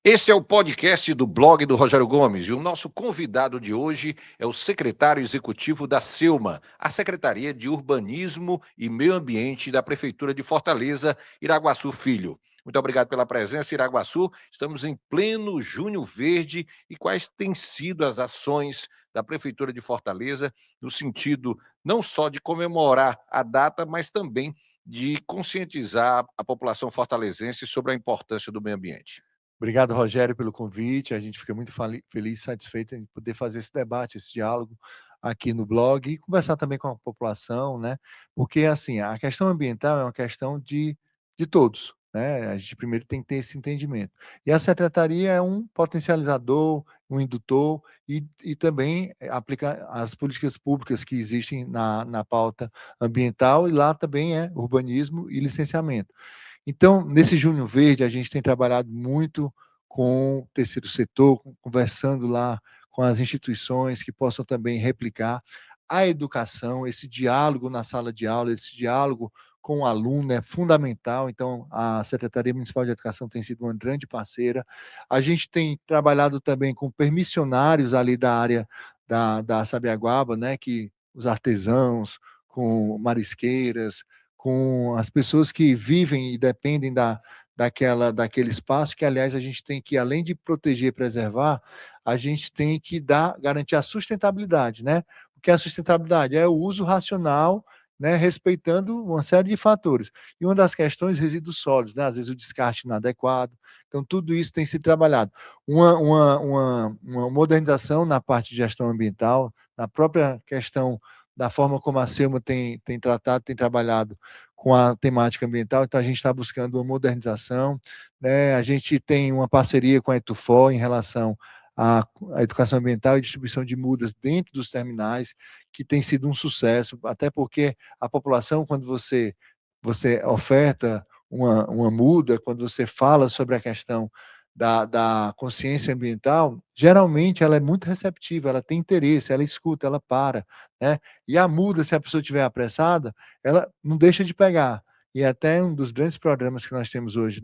Esse é o podcast do blog do Rogério Gomes e o nosso convidado de hoje é o secretário executivo da SEUMA, a Secretaria de Urbanismo e Meio Ambiente da Prefeitura de Fortaleza, Iraguaçu Filho. Muito obrigado pela presença, Iraguaçu. Estamos em pleno Junho Verde e quais têm sido as ações da Prefeitura de Fortaleza no sentido não só de comemorar a data, mas também de conscientizar a população fortalezense sobre a importância do meio ambiente. Obrigado, Rogério, pelo convite. A gente fica muito feliz e satisfeito em poder fazer esse debate, esse diálogo aqui no blog e conversar também com a população, né? Porque, assim, a questão ambiental é uma questão de todos, né? A gente primeiro tem que ter esse entendimento. E a secretaria é um potencializador, um indutor e também aplica as políticas públicas que existem na pauta ambiental e lá também é urbanismo e licenciamento. Então, nesse Junho Verde, a gente tem trabalhado muito com o terceiro setor, conversando lá com as instituições que possam também replicar a educação, esse diálogo na sala de aula, esse diálogo com o aluno é fundamental. Então, a Secretaria Municipal de Educação tem sido uma grande parceira. A gente tem trabalhado também com permissionários ali da área da Sabiaguaba, né, que os artesãos, com marisqueiras, com as pessoas que vivem e dependem daquele espaço, que, aliás, a gente tem que, além de proteger e preservar, a gente tem que garantir a sustentabilidade, né? O que é a sustentabilidade? É o uso racional, né, respeitando uma série de fatores. E uma das questões, resíduos sólidos, né? Às vezes o descarte inadequado. Então, tudo isso tem sido trabalhado. Uma modernização na parte de gestão ambiental, na própria questão da forma como a SEUMA tem tratado, tem trabalhado com a temática ambiental, então a gente está buscando uma modernização, né? A gente tem uma parceria com a Etufor em relação à educação ambiental e distribuição de mudas dentro dos terminais, que tem sido um sucesso, até porque a população, quando você oferta uma muda, quando você fala sobre a questão da consciência ambiental, geralmente ela é muito receptiva, ela tem interesse, ela escuta, ela para, né? E a muda, se a pessoa estiver apressada, ela não deixa de pegar. E até um dos grandes programas que nós temos hoje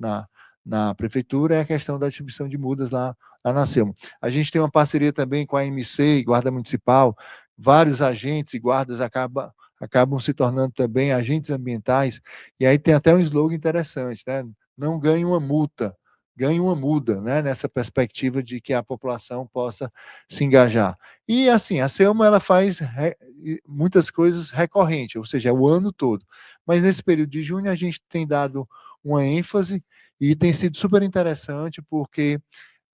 na prefeitura é a questão da distribuição de mudas lá na SEUMA. A gente tem uma parceria também com a MC, Guarda Municipal, vários agentes e guardas acabam se tornando também agentes ambientais, e aí tem até um slogan interessante, né? Não ganhe uma multa, ganhe uma muda, né? Nessa perspectiva de que a população possa se engajar. E assim, a SEUMA ela faz muitas coisas recorrentes, ou seja, é o ano todo. Mas nesse período de junho a gente tem dado uma ênfase e tem sido super interessante porque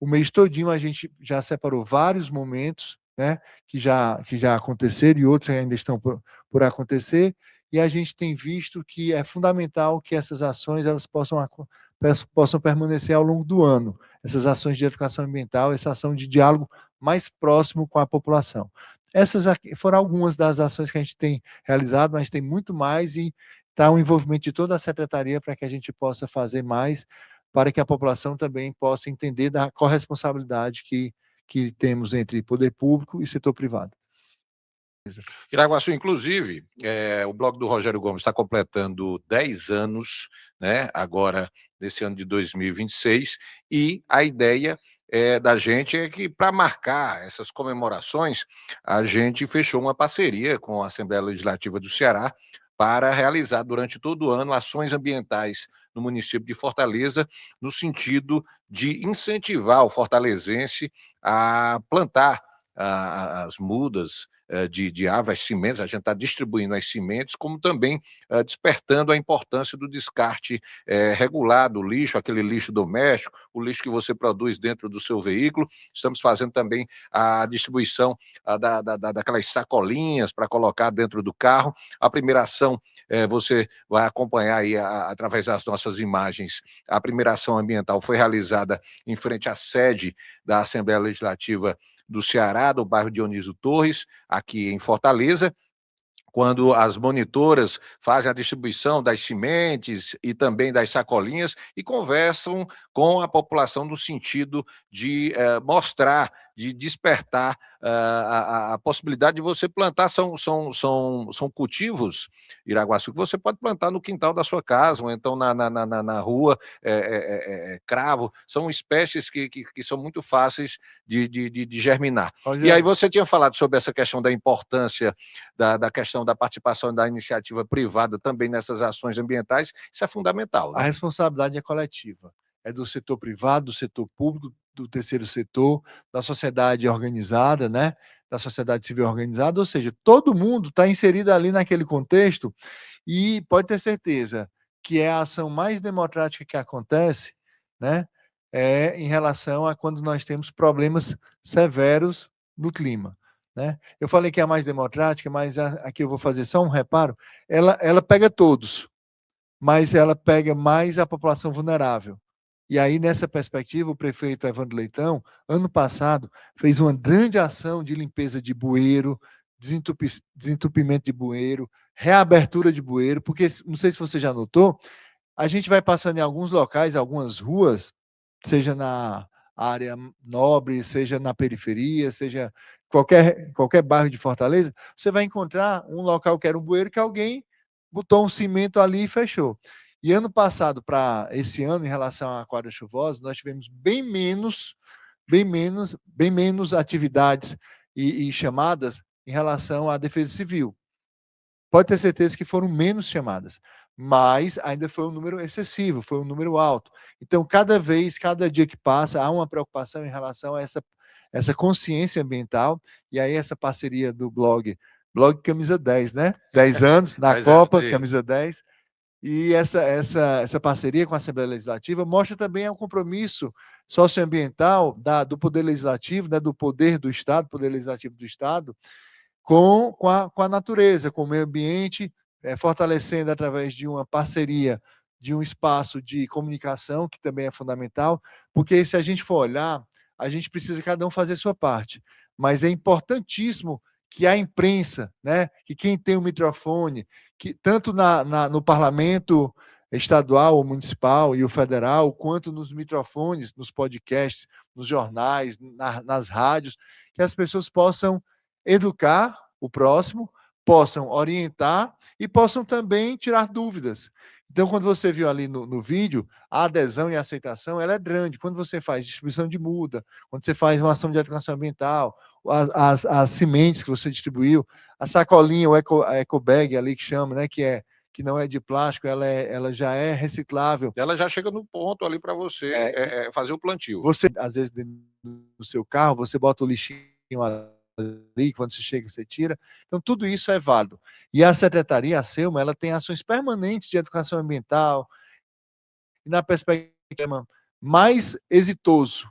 o mês todinho a gente já separou vários momentos, né, que já aconteceram e outros ainda estão por acontecer, e a gente tem visto que é fundamental que essas ações elas possam permanecer ao longo do ano, essas ações de educação ambiental, essa ação de diálogo mais próximo com a população. Essas aqui foram algumas das ações que a gente tem realizado, mas tem muito mais e está o envolvimento de toda a secretaria para que a gente possa fazer mais, para que a população também possa entender da corresponsabilidade que temos entre poder público e setor privado. Iraguaçu, inclusive, o blog do Rogério Gomes está completando 10 anos, né, agora, nesse ano de 2026, e a ideia da gente é que, para marcar essas comemorações, a gente fechou uma parceria com a Assembleia Legislativa do Ceará para realizar durante todo o ano ações ambientais no município de Fortaleza, no sentido de incentivar o fortalezense a plantar as mudas de árvores, sementes, a gente está distribuindo as sementes, como também despertando a importância do descarte regular do lixo, aquele lixo doméstico, o lixo que você produz dentro do seu veículo. Estamos fazendo também a distribuição daquelas sacolinhas para colocar dentro do carro. A primeira ação, você vai acompanhar aí através das nossas imagens, a primeira ação ambiental foi realizada em frente à sede da Assembleia Legislativa do Ceará, do bairro Dionísio Torres, aqui em Fortaleza, quando as monitoras fazem a distribuição das sementes e também das sacolinhas e conversam com a população no sentido de mostrar de despertar a possibilidade de você plantar, são cultivos, Iraguaçu, que você pode plantar no quintal da sua casa, ou então na rua, cravo, são espécies que são muito fáceis de germinar. E aí você tinha falado sobre essa questão da importância da questão da participação da iniciativa privada também nessas ações ambientais, isso é fundamental, né? A responsabilidade é coletiva, é do setor privado, do setor público, do terceiro setor, da sociedade organizada, né? Da sociedade civil organizada, ou seja, todo mundo está inserido ali naquele contexto e pode ter certeza que é a ação mais democrática que acontece, né? Em relação a quando nós temos problemas severos no clima. Né? Eu falei que é a mais democrática, mas aqui eu vou fazer só um reparo. Ela pega todos, mas ela pega mais a população vulnerável. E aí, nessa perspectiva, o prefeito Evandro Leitão, ano passado, fez uma grande ação de limpeza de bueiro, desentupimento de bueiro, reabertura de bueiro, porque, não sei se você já notou, a gente vai passando em alguns locais, algumas ruas, seja na área nobre, seja na periferia, seja qualquer bairro de Fortaleza, você vai encontrar um local que era um bueiro que alguém botou um cimento ali e fechou. E ano passado, para esse ano, em relação à quadra chuvosa, nós tivemos bem menos atividades e chamadas em relação à defesa civil. Pode ter certeza que foram menos chamadas, mas ainda foi um número excessivo, foi um número alto. Então, cada dia que passa, há uma preocupação em relação a essa consciência ambiental, e aí essa parceria do blog Camisa 10, né? 10 anos na Copa, Camisa 10, e essa parceria com a Assembleia Legislativa mostra também o compromisso socioambiental do Poder Legislativo, né, do poder do Estado, Poder Legislativo do Estado, com a natureza, com o meio ambiente, fortalecendo através de uma parceria, de um espaço de comunicação, que também é fundamental, porque se a gente for olhar, a gente precisa cada um fazer sua parte, mas é importantíssimo que a imprensa, né, que quem tem o microfone, que tanto no parlamento estadual ou municipal e o federal, quanto nos microfones, nos podcasts, nos jornais, nas rádios, que as pessoas possam educar o próximo, possam orientar e possam também tirar dúvidas. Então, quando você viu ali no vídeo, a adesão e a aceitação ela é grande. Quando você faz distribuição de muda, quando você faz uma ação de educação ambiental, as sementes que você distribuiu, a sacolinha, a eco bag ali que chama, né, que não é de plástico, ela já é reciclável. Ela já chega no ponto ali para você fazer o plantio. Você, às vezes, no seu carro, você bota o lixinho ali, quando você chega, você tira. Então, tudo isso é válido. E a Secretaria, a SELMA, ela tem ações permanentes de educação ambiental, e na perspectiva mais exitoso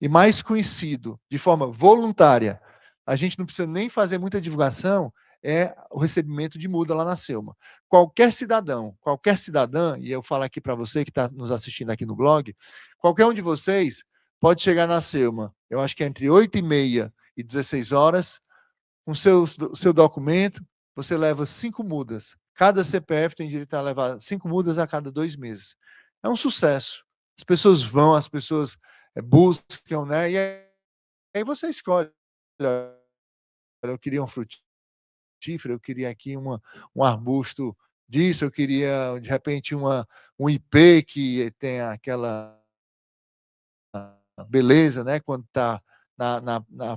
e mais conhecido, de forma voluntária, a gente não precisa nem fazer muita divulgação, é o recebimento de muda lá na SELMA. Qualquer cidadão, qualquer cidadã, e eu falo aqui para você que está nos assistindo aqui no blog, qualquer um de vocês pode chegar na SELMA, eu acho que é entre 8h30 e 16 horas, com seu documento, você leva 5 mudas. Cada CPF tem direito a levar 5 mudas a cada 2 meses. É um sucesso. As pessoas vão, as pessoas buscam, né? E aí você escolhe. Eu queria um frutífero, eu queria aqui um arbusto disso, eu queria, de repente, um ipê que tem aquela beleza, né? Quando está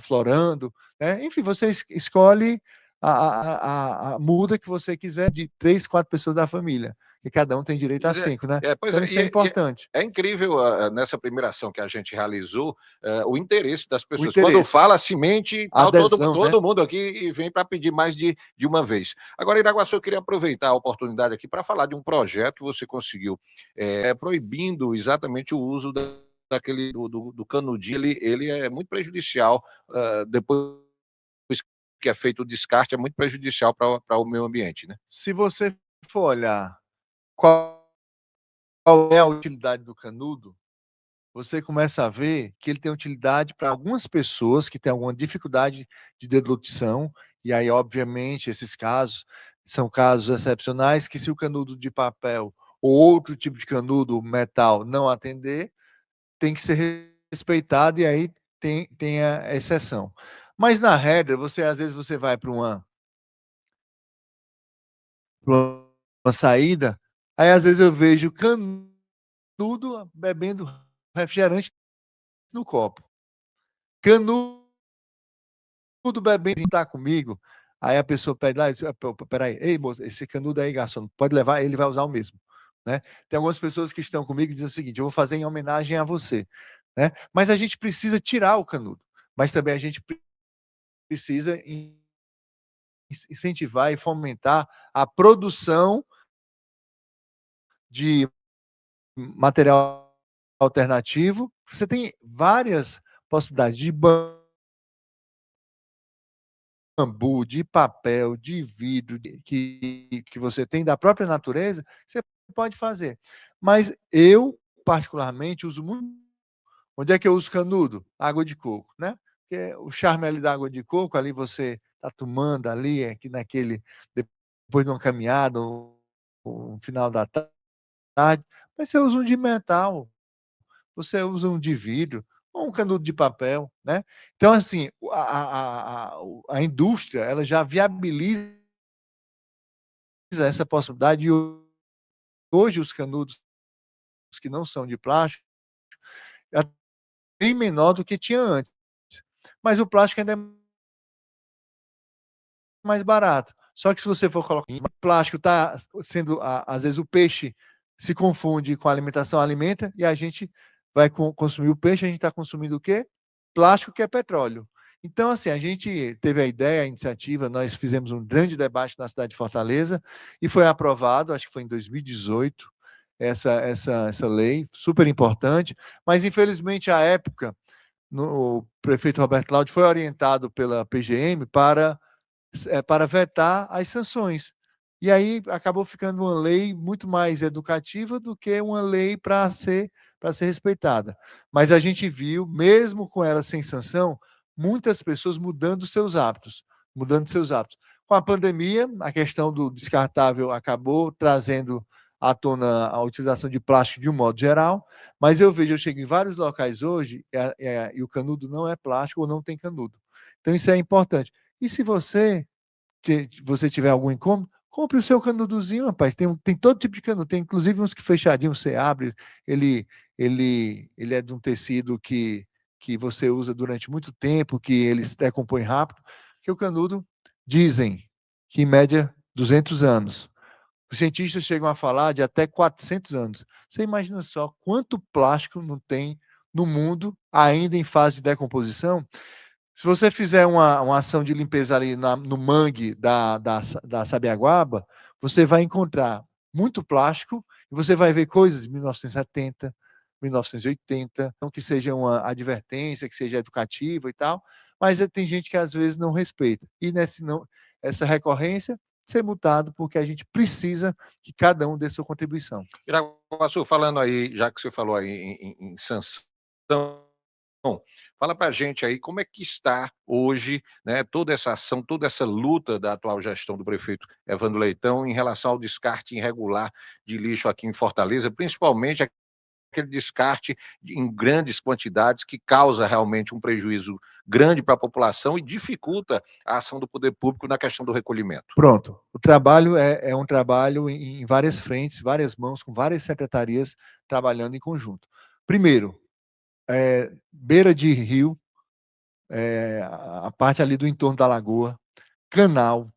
florando, né? Enfim, você escolhe a muda que você quiser de 3, 4 pessoas da família, e cada um tem direito a 5, né? Então isso é importante. É incrível nessa primeira ação que a gente realizou, o interesse das pessoas. Quando fala semente, todo mundo aqui vem para pedir mais de uma vez. Agora, Iraguaçu, eu queria aproveitar a oportunidade aqui para falar de um projeto que você conseguiu, proibindo exatamente o uso do canudinho. Ele é muito prejudicial, depois que é feito o descarte, é muito prejudicial para o meio ambiente, né? Se você for olhar qual é a utilidade do canudo, você começa a ver que ele tem utilidade para algumas pessoas que têm alguma dificuldade de deglutição, e aí, obviamente, esses casos são casos excepcionais, que se o canudo de papel ou outro tipo de canudo, metal, não atender, tem que ser respeitado, e aí tenha exceção. Mas na regra, às vezes você vai para uma saída, aí às vezes eu vejo canudo bebendo refrigerante no copo. Canudo bebendo tá comigo. Aí a pessoa pede lá, peraí, ei moço, esse canudo aí, garçom, pode levar, ele vai usar o mesmo. Né? Tem algumas pessoas que estão comigo e dizem o seguinte: eu vou fazer em homenagem a você. Né? Mas a gente precisa tirar o canudo. Mas também a gente precisa incentivar e fomentar a produção de material alternativo. Você tem várias possibilidades de bambu, de papel, de vidro, que você tem da própria natureza, você pode fazer. Mas eu, particularmente, uso muito. Onde é que eu uso canudo? Água de coco, né? Porque o charme ali da água de coco, ali você está tomando ali, aqui depois de uma caminhada, um final da tarde, mas você usa um de metal, você usa um de vidro, ou um canudo de papel, né? Então, assim, a indústria, ela já viabiliza essa possibilidade, e hoje os canudos que não são de plástico, é bem menor do que tinha antes. Mas o plástico ainda é mais barato. Só que se você for colocar o plástico, está sendo, às vezes o peixe se confunde com a alimentação, alimenta, e a gente vai consumir o peixe, a gente está consumindo o quê? Plástico, que é petróleo. Então, assim, a gente teve a ideia, a iniciativa, nós fizemos um grande debate na cidade de Fortaleza e foi aprovado, acho que foi em 2018, essa lei, super importante, mas infelizmente, à época, o prefeito Roberto Cláudio foi orientado pela PGM para vetar as sanções. E aí acabou ficando uma lei muito mais educativa do que uma lei para ser respeitada. Mas a gente viu, mesmo com ela sem sanção, muitas pessoas mudando seus hábitos, Com a pandemia, a questão do descartável acabou trazendo à tona a utilização de plástico de um modo geral, mas eu chego em vários locais hoje e o canudo não é plástico ou não tem canudo. Então isso é importante. E se você tiver algum incômodo, compre o seu canudozinho, rapaz. Tem todo tipo de canudo, tem inclusive uns que fechadinhos você abre, ele é de um tecido que você usa durante muito tempo, que ele se decompõe rápido, que o canudo, dizem que em média 200 anos. Os cientistas chegam a falar de até 400 anos. Você imagina só quanto plástico não tem no mundo ainda em fase de decomposição? Se você fizer uma ação de limpeza ali no mangue da Sabiaguaba, você vai encontrar muito plástico e você vai ver coisas de 1970, 1980, então que seja uma advertência, que seja educativa e tal, mas tem gente que às vezes não respeita. E essa recorrência, ser multado, porque a gente precisa que cada um dê sua contribuição. Iraguaçu, falando aí, já que você falou aí em sanção, fala para a gente aí como é que está hoje, né, toda essa ação, toda essa luta da atual gestão do prefeito Evandro Leitão em relação ao descarte irregular de lixo aqui em Fortaleza, principalmente aquele descarte em grandes quantidades que causa realmente um prejuízo grande para a população e dificulta a ação do poder público na questão do recolhimento. Pronto. O trabalho é um trabalho em várias frentes, várias mãos, com várias secretarias trabalhando em conjunto. Primeiro, beira de rio, a parte ali do entorno da lagoa, canal,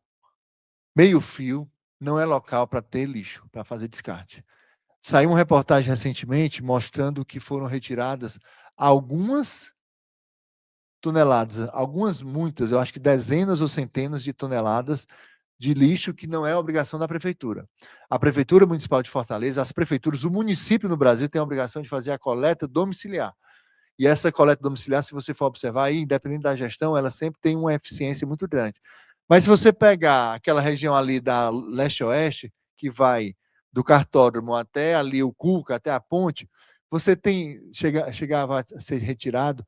meio-fio, não é local para ter lixo, para fazer descarte. Saiu uma reportagem recentemente mostrando que foram retiradas algumas toneladas, muitas, eu acho que dezenas ou centenas de toneladas de lixo que não é obrigação da prefeitura. A Prefeitura Municipal de Fortaleza, as prefeituras, o município no Brasil tem a obrigação de fazer a coleta domiciliar. E essa coleta domiciliar, se você for observar aí, independente da gestão, ela sempre tem uma eficiência muito grande. Mas se você pegar aquela região ali da leste-oeste, que vai do cartódromo até ali o Cuca, até a ponte, você chegava a ser retirado,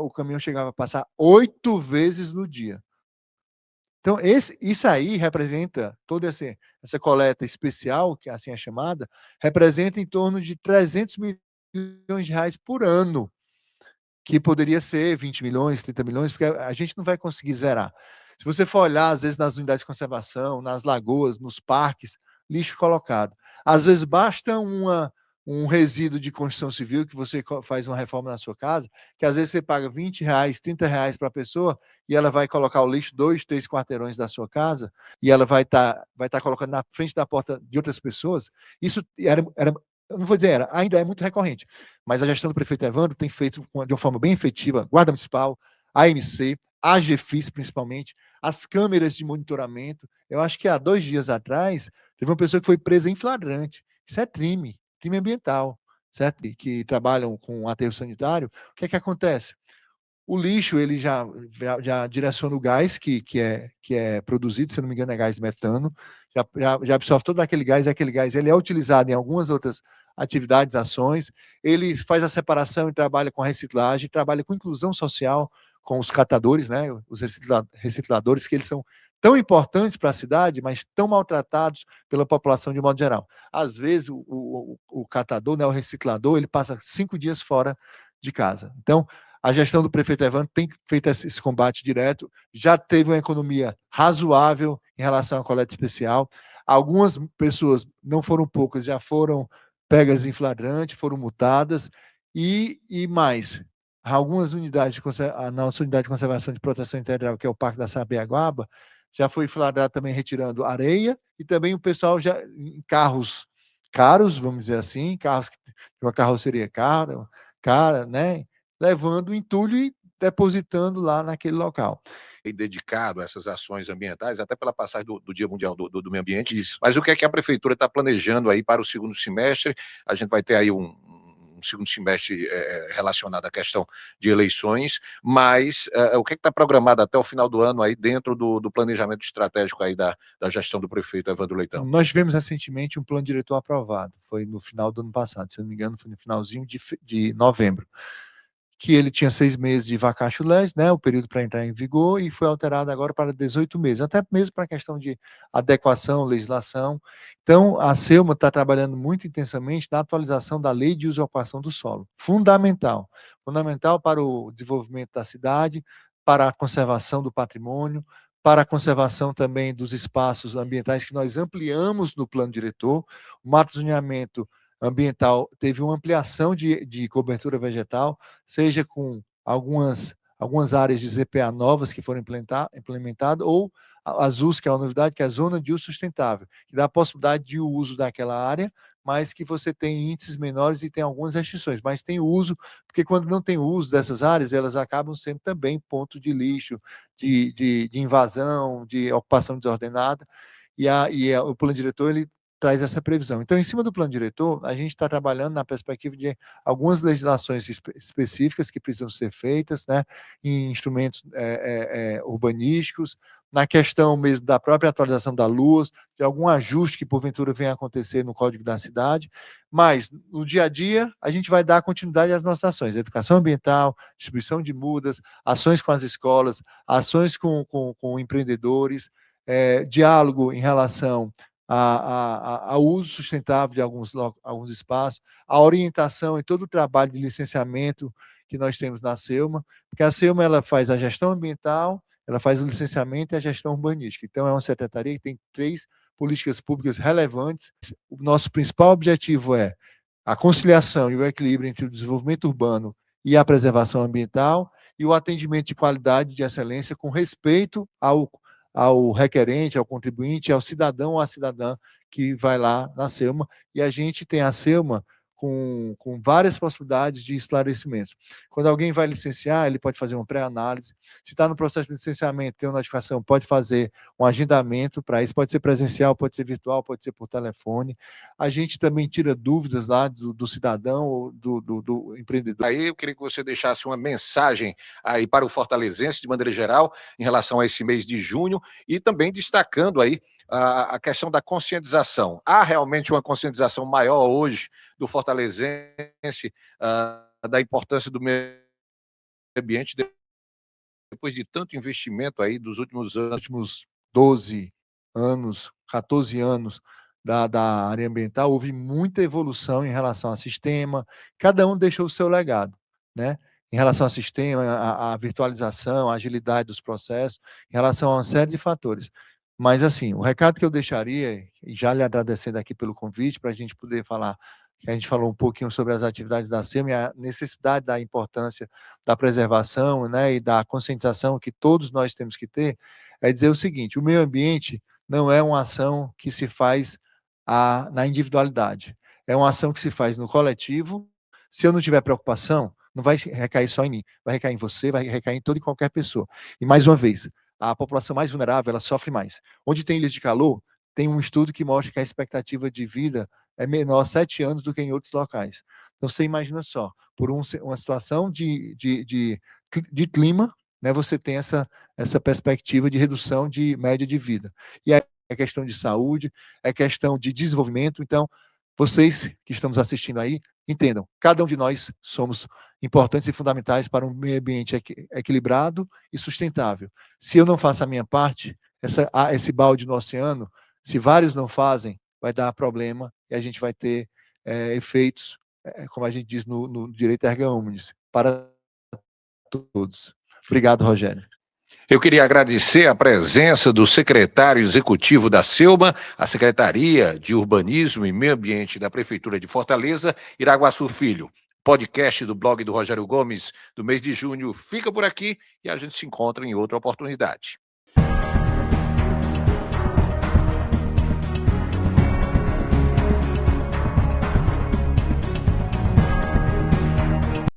o caminhão chegava a passar 8 vezes no dia. Então, isso aí representa, toda essa coleta especial, que assim é chamada, representa em torno de 300 milhões de reais por ano, que poderia ser 20 milhões, 30 milhões, porque a gente não vai conseguir zerar. Se você for olhar, às vezes, nas unidades de conservação, nas lagoas, nos parques, lixo colocado. Às vezes, basta um resíduo de construção civil que você faz uma reforma na sua casa, que às vezes você paga R$ 20, R$ 30 para a pessoa, e ela vai colocar o lixo 2, 3 quarteirões da sua casa, e ela vai tá colocando na frente da porta de outras pessoas. Isso era eu não vou dizer era, ainda é muito recorrente, mas a gestão do prefeito Evandro tem feito de uma forma bem efetiva, Guarda Municipal, ANC, a GFIS principalmente, as câmeras de monitoramento. Eu acho que há 2 dias atrás, teve uma pessoa que foi presa em flagrante. Isso é crime ambiental, certo? Que trabalham com aterro sanitário. O que é que acontece? O lixo, ele já direciona o gás que é produzido, se não me engano, é gás metano, já absorve todo aquele gás, e aquele gás ele é utilizado em algumas outras atividades, ações, ele faz a separação e trabalha com a reciclagem, trabalha com inclusão social, com os catadores, né, os recicladores, que eles são tão importantes para a cidade, mas tão maltratados pela população de modo geral. Às vezes, o catador, né, o reciclador, ele passa 5 dias fora de casa. Então, a gestão do prefeito Evandro tem feito esse combate direto, já teve uma economia razoável em relação à coleta especial. Algumas pessoas, não foram poucas, já foram pegas em flagrante, foram multadas, e mais, algumas unidades, a nossa unidade de conservação de proteção integral, que é o Parque da Sabiaguaba, já foi flagrado também retirando areia, e também o pessoal já em carros caros, vamos dizer assim, carros de uma carroceria cara, né? Levando o entulho e depositando lá naquele local. Dedicado a essas ações ambientais, até pela passagem do Dia Mundial do Meio Ambiente. Isso. Mas o que é que a prefeitura está planejando aí para o segundo semestre? A gente vai ter aí um segundo semestre relacionado à questão de eleições, mas o que está programado até o final do ano aí dentro do planejamento estratégico aí da gestão do prefeito Evandro Leitão? Nós tivemos recentemente um plano diretor aprovado, foi no final do ano passado, se eu não me engano, foi no finalzinho de novembro, que ele tinha 6 meses de vacatio legis, né, o período para entrar em vigor, e foi alterado agora para 18 meses, até mesmo para a questão de adequação, legislação. Então, a SELMA está trabalhando muito intensamente na atualização da lei de usurpação do solo. Fundamental para o desenvolvimento da cidade, para a conservação do patrimônio, para a conservação também dos espaços ambientais que nós ampliamos no plano diretor. O mato zoneamento ambiental teve uma ampliação de cobertura vegetal, seja com algumas áreas de ZPA novas que foram implementadas, ou a ZUS, que é uma novidade, que é a Zona de Uso Sustentável, que dá a possibilidade de uso daquela área, mas que você tem índices menores e tem algumas restrições, mas tem uso, porque quando não tem uso dessas áreas, elas acabam sendo também ponto de lixo, de invasão, de ocupação desordenada, o plano diretor, ele traz essa previsão. Então, em cima do plano diretor, a gente está trabalhando na perspectiva de algumas legislações específicas que precisam ser feitas, né, em instrumentos urbanísticos, na questão mesmo da própria atualização da LUAS, de algum ajuste que porventura venha a acontecer no Código da Cidade, mas no dia a dia a gente vai dar continuidade às nossas ações, educação ambiental, distribuição de mudas, ações com as escolas, ações com empreendedores, diálogo em relação ao uso sustentável de alguns espaços, a orientação e todo o trabalho de licenciamento que nós temos na SELMA, porque a SELMA ela faz a gestão ambiental, ela faz o licenciamento e a gestão urbanística. Então, é uma secretaria que tem 3 políticas públicas relevantes. O nosso principal objetivo é a conciliação e o equilíbrio entre o desenvolvimento urbano e a preservação ambiental, e o atendimento de qualidade e de excelência com respeito ao requerente, ao contribuinte, ao cidadão ou à cidadã que vai lá na SELMA, e a gente tem a SELMA com várias possibilidades de esclarecimentos. Quando alguém vai licenciar, ele pode fazer uma pré-análise. Se está no processo de licenciamento, tem uma notificação, pode fazer um agendamento para isso, pode ser presencial, pode ser virtual, pode ser por telefone. A gente também tira dúvidas lá do cidadão ou do empreendedor. Aí eu queria que você deixasse uma mensagem aí para o fortalezense, de maneira geral, em relação a esse mês de junho, e também destacando aí a questão da conscientização. Há realmente uma conscientização maior hoje do fortalezense da importância do meio ambiente depois de tanto investimento aí dos últimos anos? Últimos 12 anos, 14 anos da área ambiental, houve muita evolução em relação ao sistema, cada um deixou o seu legado, né? em relação ao sistema, à virtualização, à agilidade dos processos, em relação a uma série de fatores. Mas, assim, o recado que eu deixaria, e já lhe agradecendo aqui pelo convite, para a gente poder falar, que a gente falou um pouquinho sobre as atividades da SEMA e a necessidade da importância da preservação, né, e da conscientização que todos nós temos que ter, é dizer o seguinte: o meio ambiente não é uma ação que se faz na individualidade, é uma ação que se faz no coletivo. Se eu não tiver preocupação, não vai recair só em mim, vai recair em você, vai recair em toda e qualquer pessoa. E mais uma vez, a população mais vulnerável, ela sofre mais. Onde tem ilhas de calor, tem um estudo que mostra que a expectativa de vida é menor 7 anos do que em outros locais. Então, você imagina só, por uma situação de clima, né, você tem essa perspectiva de redução de média de vida. E é questão de saúde, é questão de desenvolvimento. Então, vocês que estamos assistindo aí, entendam, cada um de nós somos importantes e fundamentais para um meio ambiente equilibrado e sustentável. Se eu não faço a minha parte, esse balde no oceano, se vários não fazem, vai dar problema e a gente vai ter efeitos, como a gente diz no direito erga omnes, para todos. Obrigado, Rogério. Eu queria agradecer a presença do secretário executivo da SELMA, a Secretaria de Urbanismo e Meio Ambiente da Prefeitura de Fortaleza, Iraguaçu Filho. Podcast do blog do Rogério Gomes, do mês de junho, fica por aqui e a gente se encontra em outra oportunidade.